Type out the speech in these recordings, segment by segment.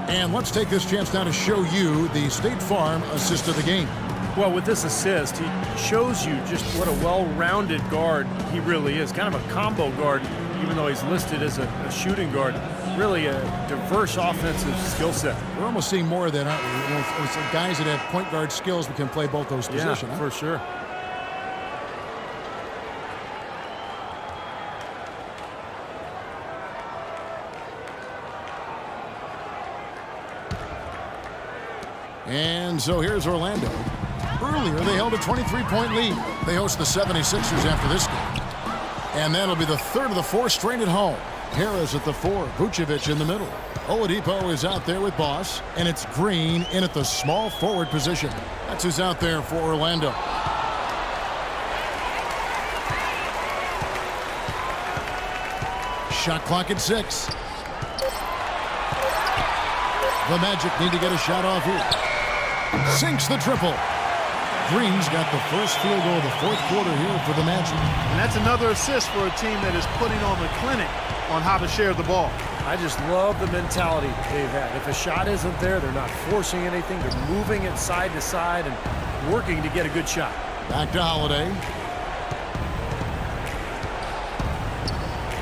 And let's take this chance now to show you the State Farm assist of the game. Well, with this assist, he shows you just what a well-rounded guard he really is. Kind of a combo guard, even though he's listed as a shooting guard. Really a diverse offensive skill set. We're almost seeing more of that, aren't we? It's guys that have point guard skills that can play both those positions. Yeah, for sure. And so here's Orlando. Earlier, they held a 23-point lead. They host the 76ers after this game. And that'll be the third of the four straight at home. Harris at the 4, Vucevic in the middle. Oladipo is out there with Boss, and it's Green in at the small forward position. That's who's out there for Orlando. Shot clock at 6. The Magic need to get a shot off here. Sinks the triple. Green's got the first field goal of the fourth quarter here for the Magic. And that's another assist for a team that is putting on the clinic on how to share the ball. I just love the mentality they've had. If a shot isn't there, they're not forcing anything. They're moving it side to side and working to get a good shot. Back to Holiday.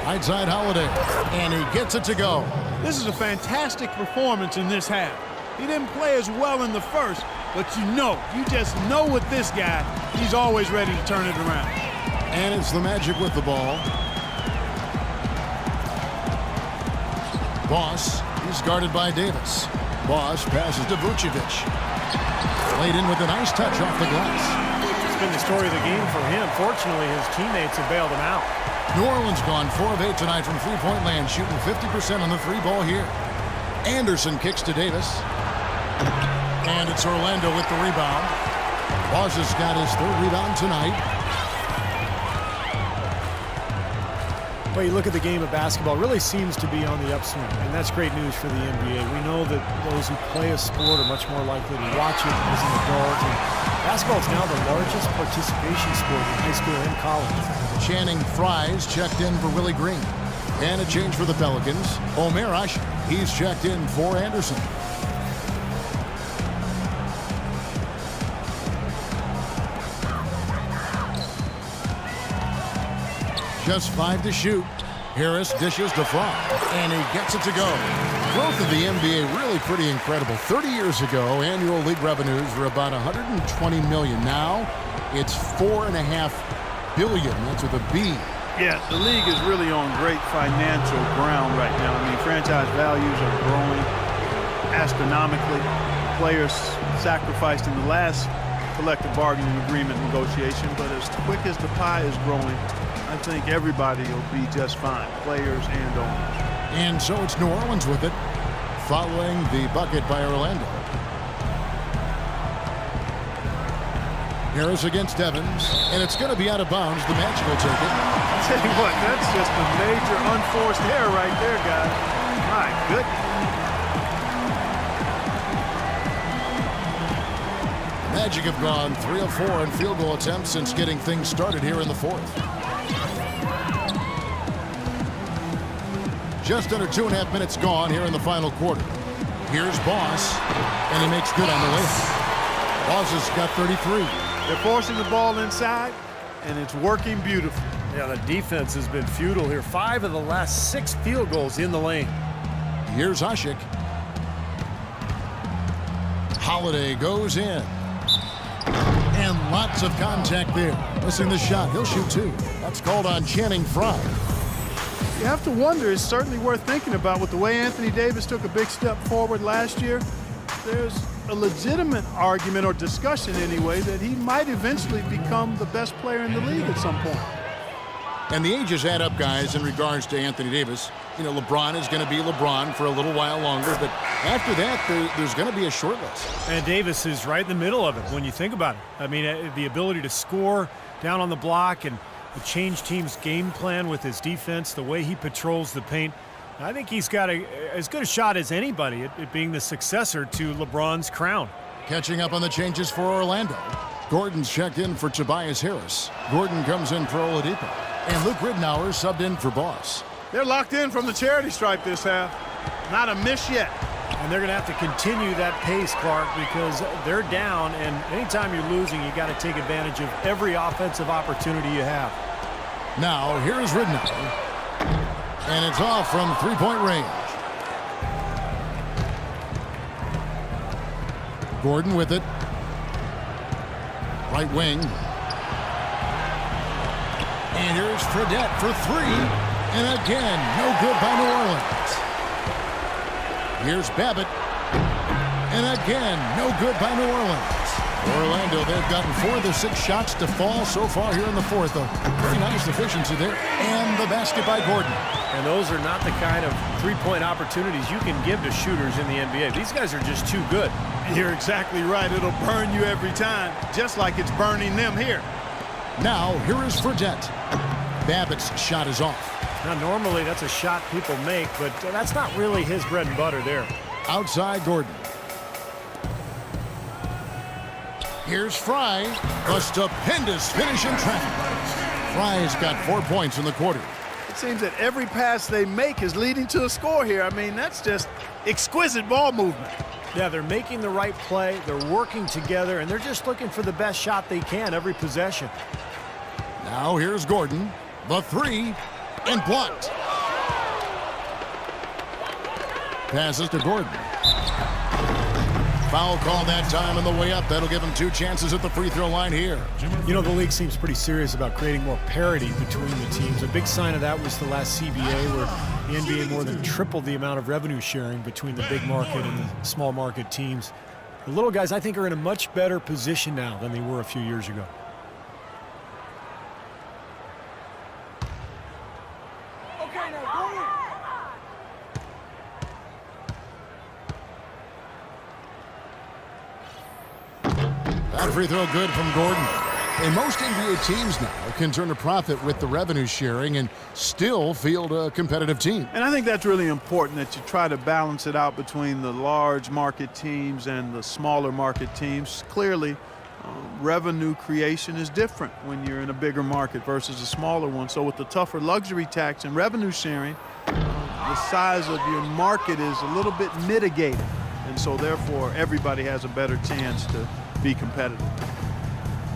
Right side Holiday. And he gets it to go. This is a fantastic performance in this half. He didn't play as well in the first, but you just know with this guy, he's always ready to turn it around. And it's the Magic with the ball. Boss, he's guarded by Davis. Boss passes to Vucevic. Laid in with a nice touch off the glass. It's been the story of the game for him. Fortunately, his teammates have bailed him out. New Orleans gone 4 of 8 tonight from three-point land, shooting 50% on the three ball here. Anderson kicks to Davis. And it's Orlando with the rebound. Boss has got his third rebound tonight. Well, you look at the game of basketball, it really seems to be on the upswing, and that's great news for the NBA. We know that those who play a sport are much more likely to watch it as an adult. And basketball is now the largest participation sport in high school and college. Channing Fries checked in for Willie Green. And a change for the Pelicans. Omer Asher, he's checked in for Anderson. Just 5 to shoot. Harris dishes to Fry, and he gets it to go. Growth of the NBA really pretty incredible. 30 years ago, annual league revenues were about $120 million. Now, it's $4.5 billion. That's with a B. Yeah, the league is really on great financial ground right now. I mean, franchise values are growing astronomically. Players sacrificed in the last collective bargaining agreement negotiation, but as quick as the pie is growing, I think everybody will be just fine, players and owners. And so it's New Orleans with it, following the bucket by Orlando. Harris against Evans, and it's going to be out of bounds. The Magic will take it. I'll tell you what, that's just a major unforced error right there, guys. My goodness. Magic have gone 3 of 4 in field goal attempts since getting things started here in the fourth. Just under 2.5 minutes gone here in the final quarter. Here's Boss, and he makes good on the layup. Boss has got 33. They're forcing the ball inside, and it's working beautifully. Yeah, the defense has been futile here. 5 of the last 6 field goals in the lane. Here's Ashik. Holiday goes in. And lots of contact there. Missing the shot. He'll shoot 2. That's called on Channing Fry. You have to wonder, it's certainly worth thinking about with the way Anthony Davis took a big step forward last year. There's a legitimate argument or discussion anyway that he might eventually become the best player in the league at some point. And the ages add up, guys, in regards to Anthony Davis. You know, LeBron is going to be LeBron for a little while longer, but after that, there's going to be a short list. And Davis is right in the middle of it when you think about it. I mean, the ability to score down on the block and change teams' game plan with his defense, the way he patrols the paint. I think he's got as good a shot as anybody at being the successor to LeBron's crown. Catching up on the changes for Orlando. Gordon's checked in for Tobias Harris. Gordon comes in for Oladipo. And Luke Ridnour subbed in for Boss. They're locked in from the charity stripe this half. Not a miss yet. And they're going to have to continue that pace, Clark, because they're down, and anytime you're losing, you got to take advantage of every offensive opportunity you have. Now, here's Ridnour. And it's off from three-point range. Gordon with it. Right wing. And here's Fredette for three. And again, no good by New Orleans. Here's Babbitt. And again, no good by New Orleans. Orlando, they've gotten 4 of the 6 shots to fall so far here in the fourth. A very nice efficiency there. And the basket by Gordon. And those are not the kind of three-point opportunities you can give to shooters in the NBA. These guys are just too good. You're exactly right. It'll burn you every time, just like it's burning them here. Now, here is Fredette. Babbitt's shot is off. Now, normally that's a shot people make, but that's not really his bread and butter there. Outside Gordon. Here's Fry. A stupendous finish in traffic. Fry's got 4 points in the quarter. It seems that every pass they make is leading to a score here. I mean, that's just exquisite ball movement. Yeah, they're making the right play, they're working together, and they're just looking for the best shot they can every possession. Now here's Gordon. The three, and blocked. Passes to Gordon. Foul call that time on the way up. That'll give him 2 chances at the free throw line here. You know, the league seems pretty serious about creating more parity between the teams. A big sign of that was the last CBA, where the NBA more than tripled the amount of revenue sharing between the big market and the small market teams. The little guys, I think, are in a much better position now than they were a few years ago. That free throw good from Gordon. And most NBA teams now can turn a profit with the revenue sharing and still field a competitive team. And I think that's really important, that you try to balance it out between the large market teams and the smaller market teams. Clearly, revenue creation is different when you're in a bigger market versus a smaller one. So with the tougher luxury tax and revenue sharing, the size of your market is a little bit mitigated. And so therefore, everybody has a better chance to be competitive.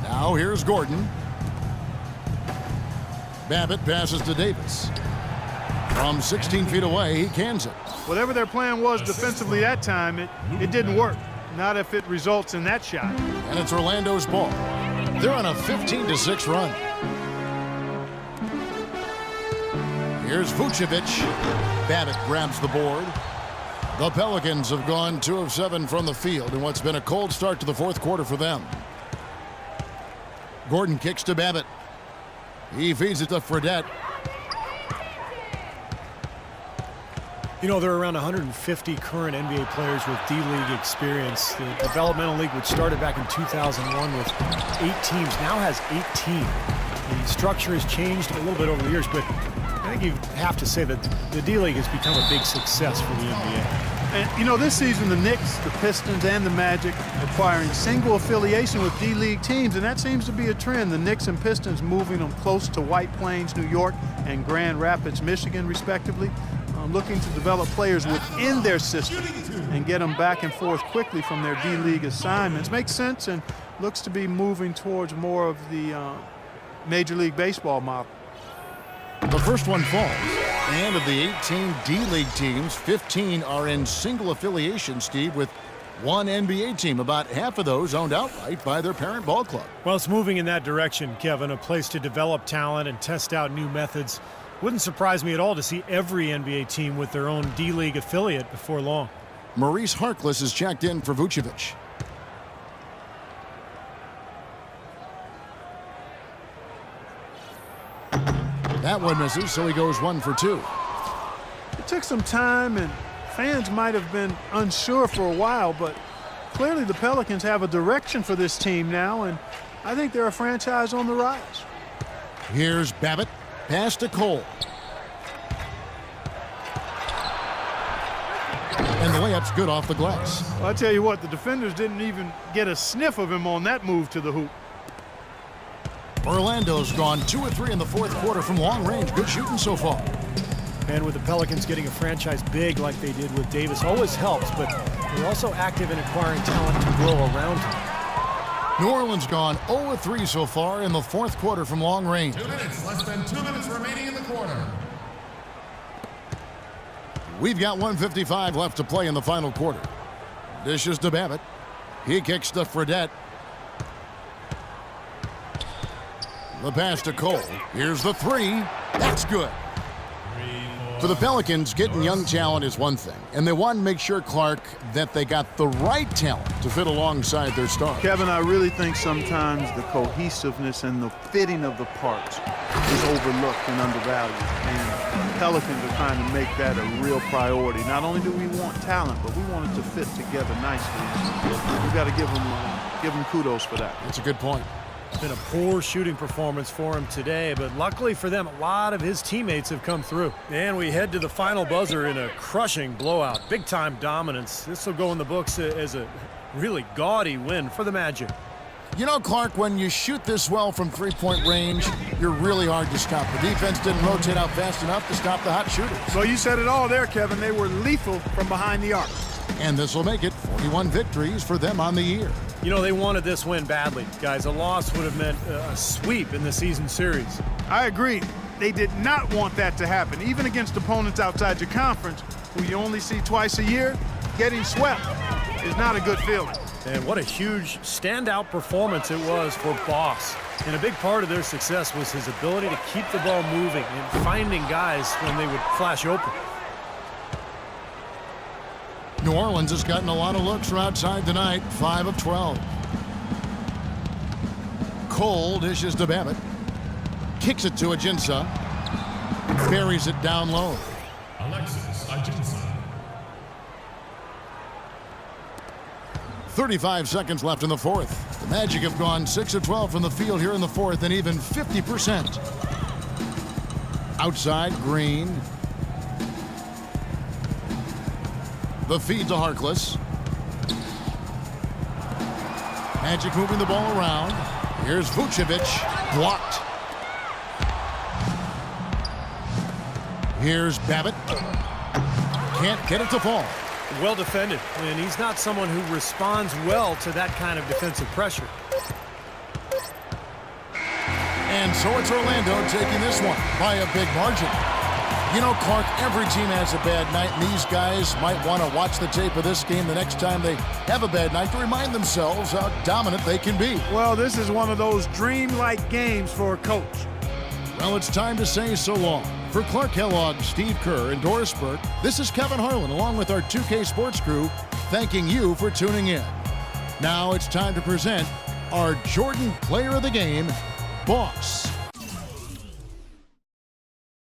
Now here's Gordon. Babbitt passes to Davis. From 16 feet away, he cans it. Whatever their plan was defensively that time, it didn't work. Not if it results in that shot. And it's Orlando's ball. They're on a 15-6 run. Here's Vucevic. Babbitt grabs the board. The Pelicans have gone 2 of 7 from the field in what's been a cold start to the fourth quarter for them. Gordon kicks to Babbitt. He feeds it to Fredette. You know, there are around 150 current NBA players with D-League experience. The developmental league, which started back in 2001 with 8 teams, now has 18. The structure has changed a little bit over the years, but I think you have to say that the D-League has become a big success for the NBA. And, you know, this season, the Knicks, the Pistons, and the Magic acquiring single affiliation with D-League teams, and that seems to be a trend. The Knicks and Pistons moving them close to White Plains, New York, and Grand Rapids, Michigan, respectively, looking to develop players within their system and get them back and forth quickly from their D-League assignments. Makes sense and looks to be moving towards more of the Major League Baseball model. The first one falls. And of the 18 D-League teams, 15 are in single affiliation, Steve, with one NBA team. About half of those owned outright by their parent ball club. Well, it's moving in that direction, Kevin, a place to develop talent and test out new methods. Wouldn't surprise me at all to see every NBA team with their own D-League affiliate before long. Maurice Harkless is checked in for Vucevic. That one misses, so he goes 1 for 2. It took some time, and fans might have been unsure for a while, but clearly the Pelicans have a direction for this team now, and I think they're a franchise on the rise. Here's Babbitt. Pass to Cole. And the layup's good off the glass. Well, I tell you what, the defenders didn't even get a sniff of him on that move to the hoop. Orlando's gone 2 of 3 in the fourth quarter from long range. Good shooting so far. And with the Pelicans getting a franchise big like they did with Davis always helps, but they're also active in acquiring talent to grow around him. New Orleans gone 0 of 3 so far in the fourth quarter from long range. 2 minutes, less than 2 minutes remaining in the quarter. We've got 1:55 left to play in the final quarter. Dishes to Babbitt. He kicks to Fredette. The pass to Cole. Here's the three. That's good. For the Pelicans, getting young talent is one thing, and they want to make sure, Clark, that they got the right talent to fit alongside their stars. Kevin, I really think sometimes the cohesiveness and the fitting of the parts is overlooked and undervalued. And Pelicans are trying to make that a real priority. Not only do we want talent, but we want it to fit together nicely. We've got to give them kudos for that. That's a good point. It's been a poor shooting performance for him today, but luckily for them, a lot of his teammates have come through. And we head to the final buzzer in a crushing blowout. Big-time dominance. This will go in the books as a really gaudy win for the Magic. You know, Clark, when you shoot this well from three-point range, you're really hard to stop. The defense didn't rotate out fast enough to stop the hot shooters. So you said it all there, Kevin. They were lethal from behind the arc. And this will make it 41 victories for them on the year. You know, they wanted this win badly, guys. A loss would have meant a sweep in the season series. I agree. They did not want that to happen. Even against opponents outside your conference, who you only see twice a year, getting swept is not a good feeling. And what a huge standout performance it was for Boss. And a big part of their success was his ability to keep the ball moving and finding guys when they would flash open. New Orleans has gotten a lot of looks from outside tonight, 5 of 12. Cole dishes to Babbitt. Kicks it to Ajinça. Buries it down low. Alexis Ajinça. 35 seconds left in the fourth. The Magic have gone 6 of 12 from the field here in the fourth and even 50%. Outside, Green. The feed to Harkless. Magic moving the ball around. Here's Vucevic. Blocked. Here's Babbitt. Can't get it to fall. Well defended, and he's not someone who responds well to that kind of defensive pressure. And so it's Orlando taking this one by a big margin. You know, Clark, every team has a bad night, and these guys might want to watch the tape of this game the next time they have a bad night to remind themselves how dominant they can be. Well, this is one of those dreamlike games for a coach. Well, it's time to say so long. For Clark Kellogg, Steve Kerr, and Doris Burke, this is Kevin Harlan along with our 2K Sports crew thanking you for tuning in. Now it's time to present our Jordan Player of the Game, Boss.